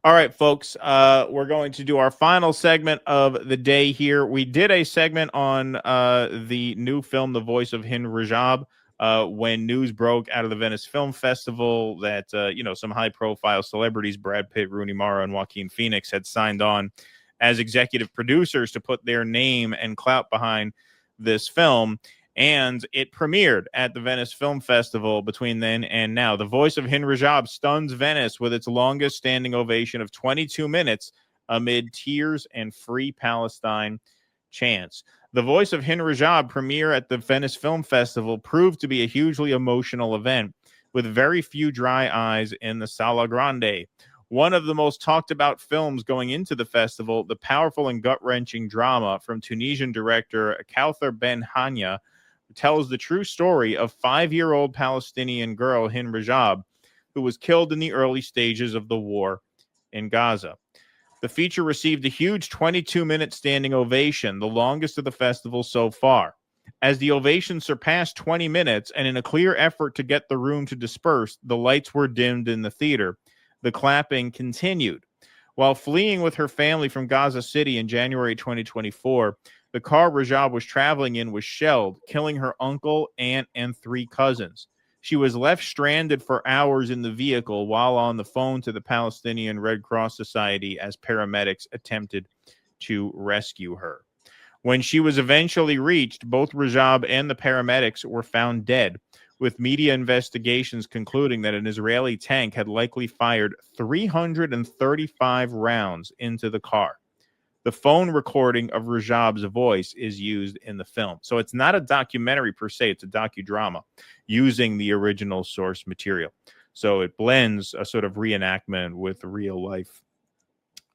All right, folks, we're going to do our final segment of the day here. We did a segment on the new film, The Voice of Hind Rajab, when news broke out of the Venice Film Festival that, some high profile celebrities, Brad Pitt, Rooney Mara, and Joaquin Phoenix, had signed on as executive producers to put their name and clout behind this film. And it premiered at the Venice Film Festival between then and now. The Voice of Hind Rajab stuns Venice with its longest standing ovation of 22 minutes amid tears and Free Palestine chants. The Voice of Hind Rajab premiere at the Venice Film Festival proved to be a hugely emotional event with very few dry eyes in the Sala Grande. One of the most talked about films going into the festival, the powerful and gut wrenching drama from Tunisian director Kauthar Ben Hanya tells the true story of 5-year-old Palestinian girl Hind Rajab, who was killed in the early stages of the war in Gaza. The feature received a huge 22-minute standing ovation, the longest of the festival so far. As the ovation surpassed 20 minutes, and in a clear effort to get the room to disperse, the lights were dimmed in the theater. The clapping continued. While fleeing with her family from Gaza City in January 2024, the car Rajab was traveling in was shelled, killing her uncle, aunt, and 3 cousins. She was left stranded for hours in the vehicle while on the phone to the Palestinian Red Cross Society as paramedics attempted to rescue her. When she was eventually reached, both Rajab and the paramedics were found dead, with media investigations concluding that an Israeli tank had likely fired 335 rounds into the car. The phone recording of Rajab's voice is used in the film. So it's not a documentary per se, it's a docudrama using the original source material. So it blends a sort of reenactment with real life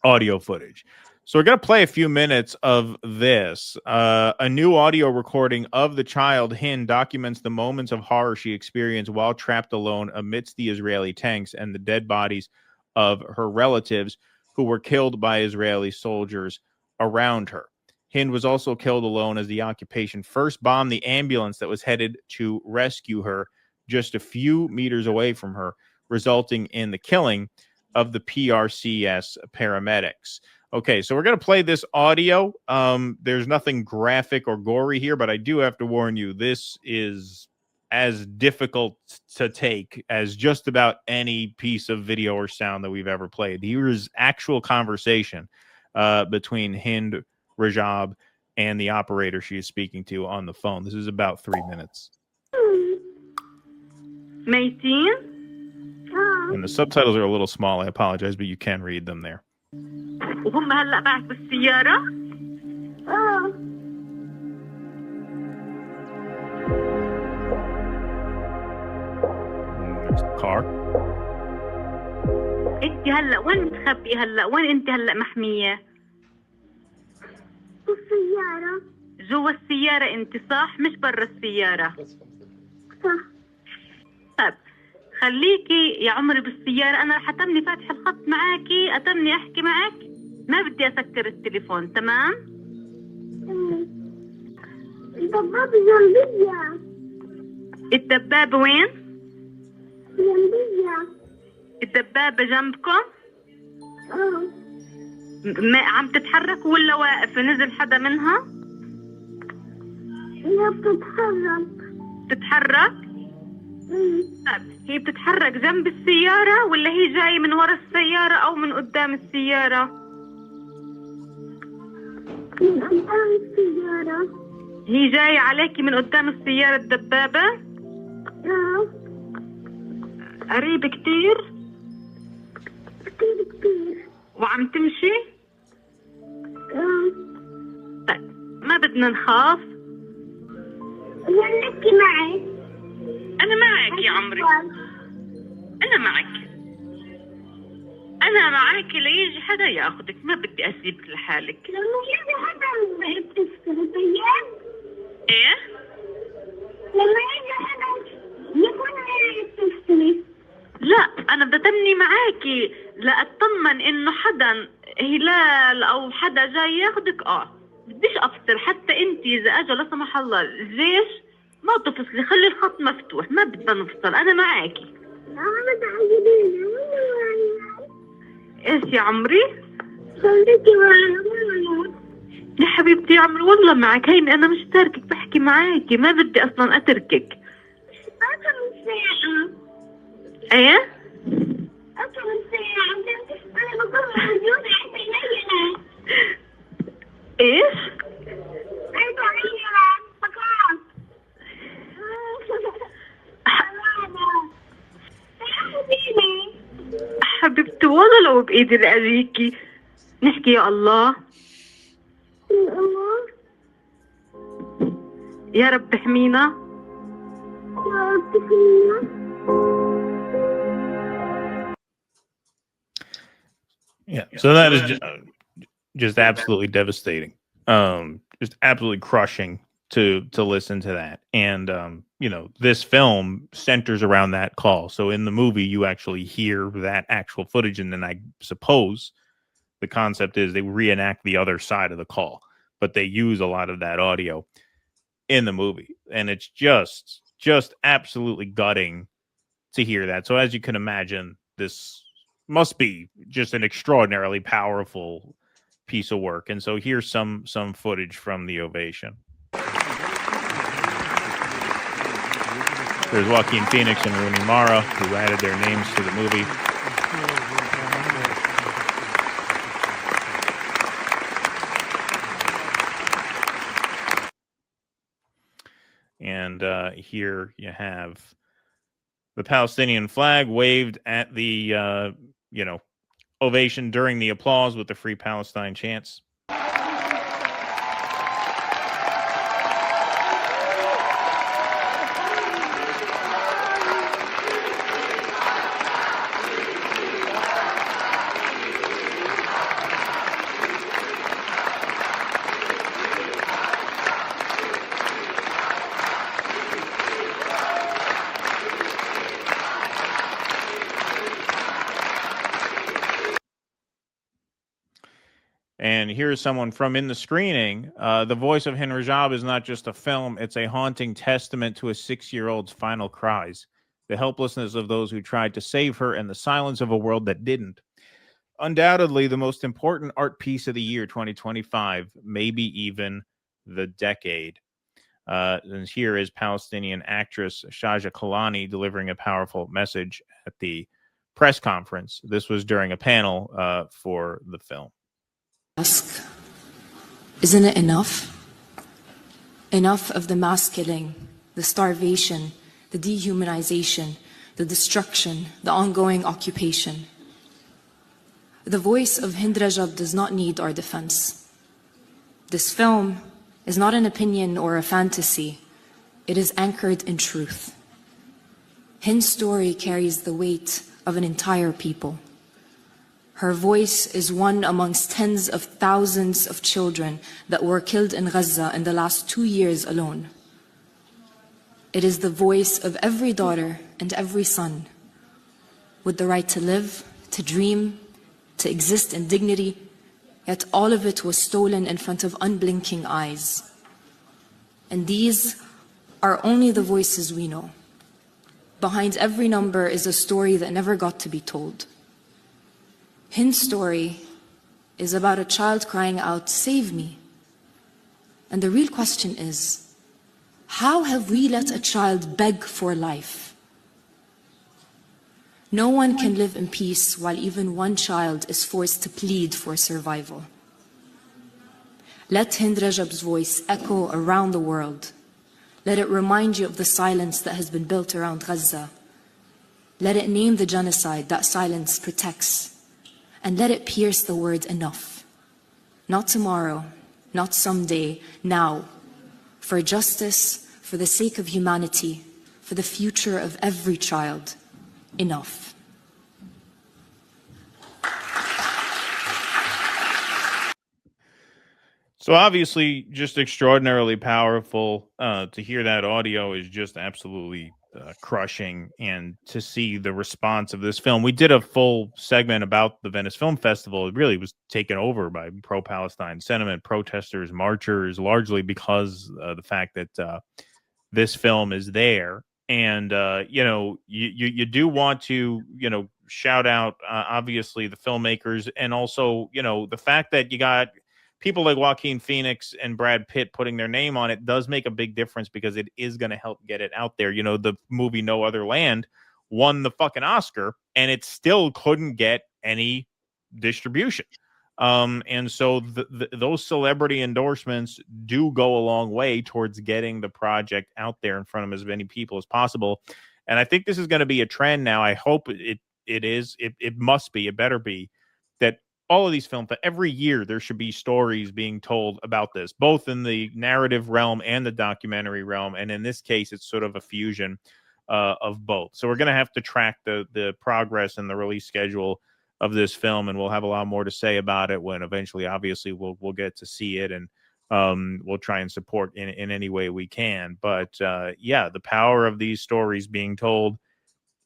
audio footage. So we're going to play a few minutes of this. A new audio recording of the child Hind documents the moments of horror she experienced while trapped alone amidst the Israeli tanks and the dead bodies of her relatives who were killed by Israeli soldiers around her. Hind was also killed alone as the occupation first bombed the ambulance that was headed to rescue her just a few meters away from her, resulting in the killing of the PRCS paramedics. Okay, so we're going to play this audio. There's nothing graphic or gory here, but I do have to warn you, this is as difficult to take as just about any piece of video or sound that we've ever played. Here's actual conversation between Hind Rajab and the operator she is speaking to on the phone. This is about 3 minutes. ميتين؟ And the subtitles are a little small. I apologize, but you can read them there. وهم هلا معك بالسيارة؟ There's the car. انت هلا وين متخبية هلا؟ وين انت هلا محمية؟ بالسيارة. جوا السيارة انت صح؟ مش برا السيارة. صح. طيب خليكي يا عمري بالسيارة، أنا رح أتمني فاتح الخط معاكي، أتمني أحكي معك، ما بدي أسكر التليفون، تمام؟ الدبابة جنبية. الدبابة وين؟ جنبية. الدبابة جنبكم؟ ما عم تتحرك ولا واقف؟ نزل حدا منها؟ هي بتتحرك. تتحرك؟ طيب هي بتتحرك جنب السيارة ولا هي جاي من ورا السيارة أو من قدام السيارة؟ من قدام السيارة. هي جاية عليكي من قدام السيارة الدبابة؟ قريب كتير؟ كتير. وعم تمشي؟ طيب ما بدنا نخاف. نحكي معي. أنا معك يا عمري، أنا معك، أنا معك ليجي حدا ياخدك، ما بدي أسيبك لحالك. لما يجي حدا بتفصل طيب؟ إيه؟ لما يجي حدا يكون بتفصلي. لا أنا بدي أتمني معاكي لأطمن إنه حدا هلال أو حدا جاي ياخدك. بديش أفصل حتى أنت إذا أجا لا سمح الله الجيش ما تفصلي، خلي الخط مفتوح، ما بدنا نفصل، أنا معاكي. ايش يا عمري؟ خليكي معنا. يا حبيبتي يا عمري والله معك، هيني انا مش تاركك، بحكي معاكي، ما بدي اصلا اتركك. أكم ساعة. ايه؟ أكم ساعة. أنا بكون موجودة عند الليلة. ايش؟ عند الليلة فقط. حبيبتي والله لو بايدي لاجيكي نحكي يا الله. يا رب احمينا. Yeah, so that is just absolutely devastating. Just absolutely crushing to listen to that. And you know, this film centers around that call. So in the movie, you actually hear that actual footage, and then I suppose the concept is they reenact the other side of the call, but they use a lot of that audio in the movie, and it's just absolutely gutting to hear that. So as you can imagine, this must be just an extraordinarily powerful piece of work. And so here's some footage from the ovation. There's Joaquin Phoenix and Rooney Mara, who added their names to the movie. And here you have the Palestinian flag waved at the, ovation during the applause with the Free Palestine chants. And here's someone from in the screening. The voice of Hind Rajab is not just a film, it's a haunting testament to a 6-year-old's final cries, the helplessness of those who tried to save her, and the silence of a world that didn't. Undoubtedly, the most important art piece of the year 2025, maybe even the decade. And here is Palestinian actress Shaja Kalani delivering a powerful message at the press conference. This was during a panel for the film. Ask, isn't it enough? Enough of the mass killing, the starvation, the dehumanization, the destruction, the ongoing occupation. The voice of Hind Rajab does not need our defense. This film is not an opinion or a fantasy. It is anchored in truth. Hind's story carries the weight of an entire people. Her voice is one amongst tens of thousands of children that were killed in Gaza in the last 2 years alone. It is the voice of every daughter and every son with the right to live, to dream, to exist in dignity, yet all of it was stolen in front of unblinking eyes. And these are only the voices we know. Behind every number is a story that never got to be told. Hind's story is about a child crying out, "Save me." And the real question is, how have we let a child beg for life? No one can live in peace while even one child is forced to plead for survival. Let Hind Rajab's voice echo around the world. Let it remind you of the silence that has been built around Gaza. Let it name the genocide that silence protects. And let it pierce the word enough. Not tomorrow, not someday, now. For justice, for the sake of humanity, for the future of every child. Enough. So obviously just extraordinarily powerful. To hear that audio is just absolutely crushing, and to see the response of this film. We did a full segment about the Venice Film Festival. It really was taken over by pro-Palestine sentiment, protesters, marchers, largely because the fact that this film is there. And, you do want to, shout out, obviously, the filmmakers, and also, the fact that you got people like Joaquin Phoenix and Brad Pitt putting their name on it does make a big difference because it is going to help get it out there. The movie No Other Land won the fucking Oscar and it still couldn't get any distribution. And so those celebrity endorsements do go a long way towards getting the project out there in front of as many people as possible. And I think this is going to be a trend now. I hope it is. It must be. It better be that all of these films, that every year there should be stories being told about this, both in the narrative realm and the documentary realm. And in this case, it's sort of a fusion of both. So we're going to have to track the progress and the release schedule of this film, and we'll have a lot more to say about it when eventually, obviously, we'll get to see it, and we'll try and support in any way we can. But yeah, the power of these stories being told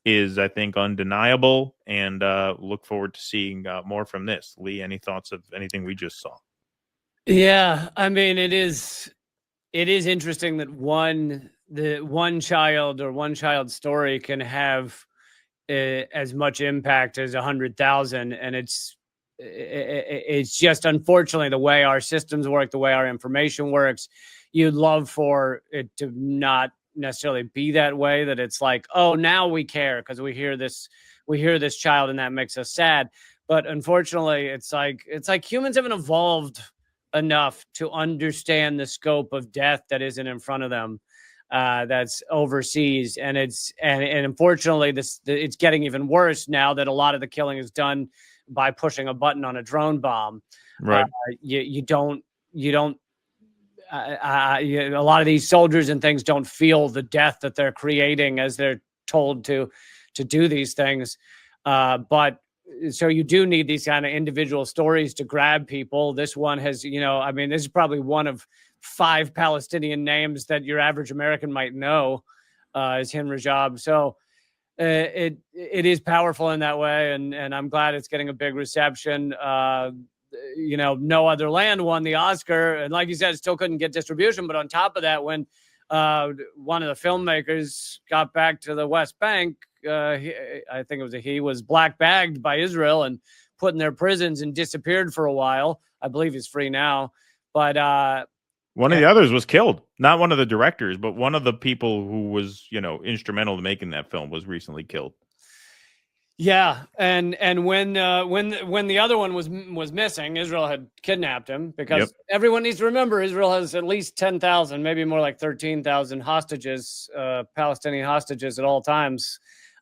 is, I think, undeniable, and look forward to seeing more from this. Lee, any thoughts of anything we just saw? Yeah, I mean, it is interesting that one child's story can have as much impact as 100,000, and it's just, unfortunately, the way our systems work, the way our information works. You'd love for it to not necessarily be that way, that it's like, oh, now we care because we hear this child and that makes us sad. But unfortunately, it's like humans haven't evolved enough to understand the scope of death that isn't in front of them, that's overseas. And unfortunately, it's getting even worse now that a lot of the killing is done by pushing a button on a drone bomb. Right. A lot of these soldiers and things don't feel the death that they're creating as they're told to do these things. But so you do need these kind of individual stories to grab people. This one has, this is probably one of 5 Palestinian names that your average American might know, is Hind Rajab. So it is powerful in that way. And I'm glad it's getting a big reception. No Other Land won the Oscar, and like you said, it still couldn't get distribution. But on top of that, when one of the filmmakers got back to the West Bank, I think he was black bagged by Israel and put in their prisons and disappeared for a while. I believe he's free now. But one of the others was killed. Not one of the directors, but one of the people who was, instrumental to making that film was recently killed. Yeah, and when the other one was missing, Israel had kidnapped him, because everyone needs to remember Israel has at least 10,000, maybe more like 13,000 hostages, Palestinian hostages at all times,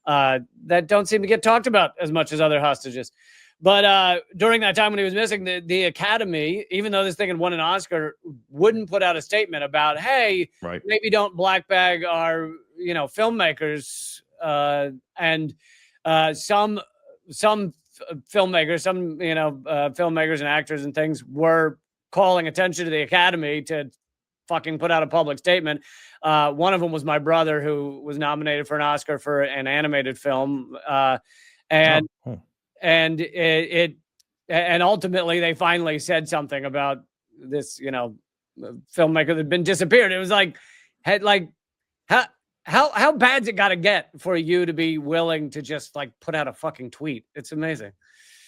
that don't seem to get talked about as much as other hostages. But during that time when he was missing, the Academy, even though this thing had won an Oscar, wouldn't put out a statement about, hey, maybe don't black bag our filmmakers, and some filmmakers, filmmakers and actors and things were calling attention to the Academy to fucking put out a public statement. One of them was my brother, who was nominated for an Oscar for an animated film. And ultimately they finally said something about this, filmmaker that had been disappeared. It was how bad's it got to get for you to be willing to just put out a fucking tweet? It's amazing.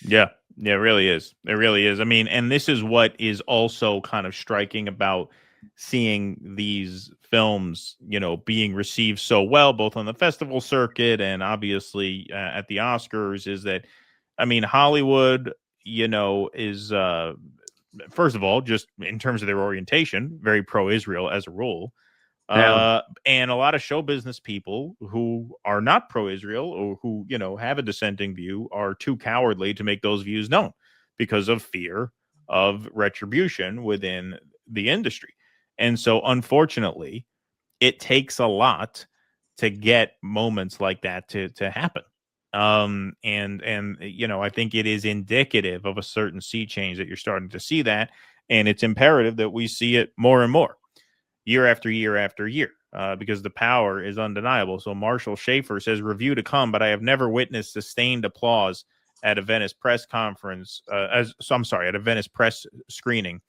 Yeah, it really is. It really is. I mean, and this is what is also kind of striking about seeing these films, being received so well, both on the festival circuit and obviously at the Oscars, is that, I mean, Hollywood, is, first of all, just in terms of their orientation, very pro-Israel as a rule. And a lot of show business people who are not pro-Israel, or who, have a dissenting view, are too cowardly to make those views known because of fear of retribution within the industry. And so, unfortunately, it takes a lot to get moments like that to happen. And I think it is indicative of a certain sea change that you're starting to see that, and it's imperative that we see it more and more, year after year after year, because the power is undeniable. So Marshall Schaefer says, review to come, but I have never witnessed sustained applause at a Venice press conference, at a Venice press screening,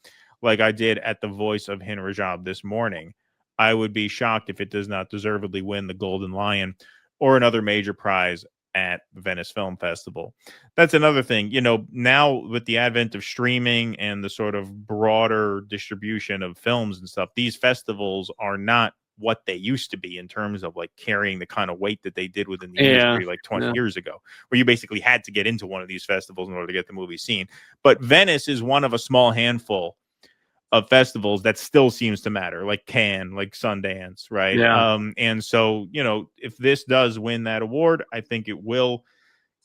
like I did at The Voice of Hind Rajab this morning. I would be shocked if it does not deservedly win the Golden Lion or another major prize at Venice Film Festival. That's another thing, you know, now with the advent of streaming and the sort of broader distribution of films and stuff, these festivals are not what they used to be in terms of like carrying the kind of weight that they did within the industry like 20 years ago, where you basically had to get into one of these festivals in order to get the movie seen. But Venice is one of a small handful of festivals that still seems to matter, like Cannes, like Sundance, right? And so, you know, if this does win that award, I think it will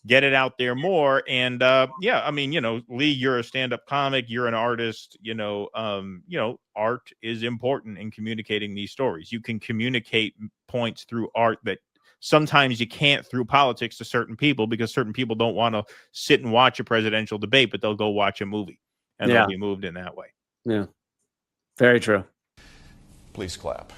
get it out there more. And yeah, I mean, you know, Lee, you're a stand-up comic, you're an artist, you know, art is important in communicating these stories. You can communicate points through art that sometimes you can't through politics to certain people, because certain people don't want to sit and watch a presidential debate, but they'll go watch a movie and they'll be moved in that way. Yeah, very true. Please clap.